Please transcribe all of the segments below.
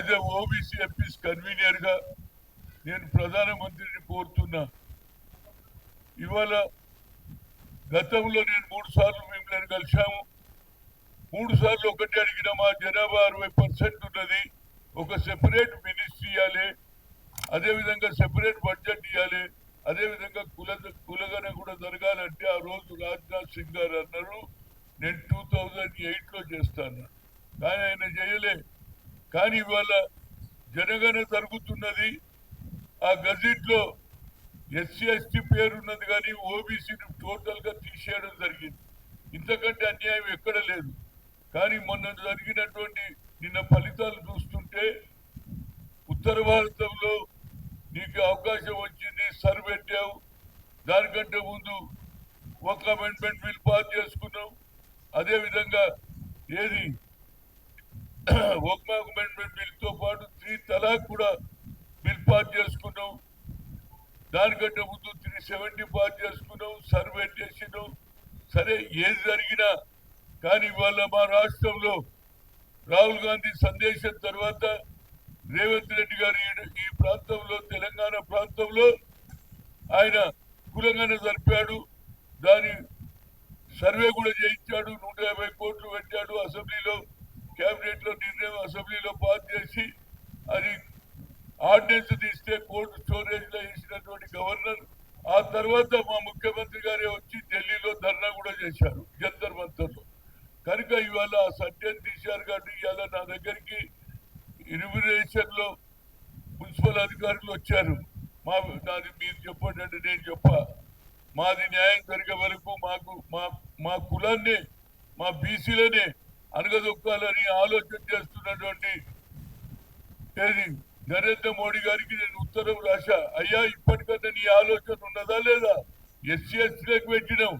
As a OBC MPs convener గా నేను ప్రధానమంత్రిని కోరుతున్నా. ఇవాళ గతంలో నేను 3 సార్లు మిమ్మల్ని కలిశాము. 3 సార్లు ఒకటి అడిగిన మా జనాభా 60% ఉన్నది. ఒక సెపరేట్ మినిస్ట్రీ ఇవ్వాలి, అదేవిధంగా సెపరేట్ బడ్జెట్ ఇవ్వాలి, అదేవిధంగా కులగన కూడా జరగాలంటే ఆ రోజు రాజ్నాథ్ సింగ్ గారు అన్నారు నేను 2008లో చేస్తాను, కానీ ఆయన చేయలే. కానీ ఇవాళ జనగణ జరుగుతున్నది. ఆ గజెట్ లో ఎస్సీ ఎస్టీ పేరున్నది కానీ ఓబీసీని టోటల్ గా తీసేయడం జరిగింది. ఇంతకంటే అన్యాయం ఎక్కడ లేదు. కానీ మొన్న జరిగినటువంటి నిన్న ఫలితాలు చూస్తుంటే ఉత్తర భారతంలో నీకు అవకాశం వచ్చింది, సర్ పెట్టావు. దానికంటే ముందు ఒక అమెండ్మెంట్ బిల్ పాస్ చేసుకున్నావు. అదేవిధంగా ఏది ఒక అమెండ్మెంట్ బిల్ తో పాటు 3 తలాక్ కూడా బిల్ పాస్ చేసుకున్నావు. దానికంటే ముందు 370 పాస్ చేసుకున్నావు, సర్వే చేసినావు. సరే ఏది జరిగినా కానీ ఇవాళ మా రాష్ట్రంలో రాహుల్ గాంధీ సందేశం తర్వాత రేవంత్ రెడ్డి గారు ఈ ప్రాంతంలో తెలంగాణ ప్రాంతంలో ఆయన కులంగానే జరిపాడు. దాని సర్వే కూడా చేయించాడు. 150 కోట్లు పెట్టాడు. అసెంబ్లీలో కేబినెట్ లో నిర్ణయం అసెంబ్లీలో పాస్ చేసి అది ఆర్డినెన్స్ తీస్తే కోల్డ్ స్టోరేజ్ లో వేసినటువంటి గవర్నర్ ఆ తర్వాత మా ముఖ్యమంత్రి గారే వచ్చి ఢిల్లీలో ధర్నా కూడా చేశారు జంతర్ మంతర్ లో. కనుక ఇవాళ ఆ సత్యం తీశారు కాబట్టి ఇవాళ నా దగ్గరికి ఇన్విటేషన్ లో మున్సిపల్ అధికారులు వచ్చారు. నాది మీరు చెప్పండి అంటే నేను చెప్పా, మాది న్యాయం జరిగే వరకు మా కులాన్ని మా బీసీలనే అనగదొక్కాలని ఆలోచన చేస్తున్నటువంటి ఏది నరేంద్ర మోడీ గారికి నేను ఉత్తరం రాశా. అయ్యా ఇప్పటికన్నా నీ ఆలోచన ఉన్నదా లేదా? ఎస్సీ ఎస్టీలకు పెట్టినాం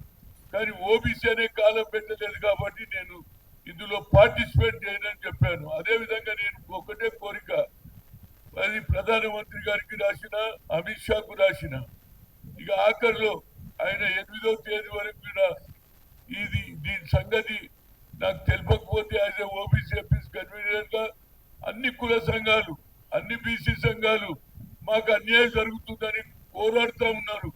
కానీ ఓబీసీ అనే కాలం పెట్టలేదు కాబట్టి నేను ఇందులో పార్టిసిపేట్ చేయనని చెప్పాను. అదేవిధంగా నేను ఒకటే కోరిక, అది ప్రధానమంత్రి గారికి రాసిన, అమిత్ షాకు రాసిన. ఇక ఆఖరిలో ఆయన 8వ తేదీ వరకు దీని సంగతి నాకు తెలియకపోతే as a OBC MPs convener గా అన్ని కుల సంఘాలు, అన్ని బీసీ సంఘాలు మాకు అన్యాయం జరుగుతుందని పోరాడుతూ ఉన్నారు.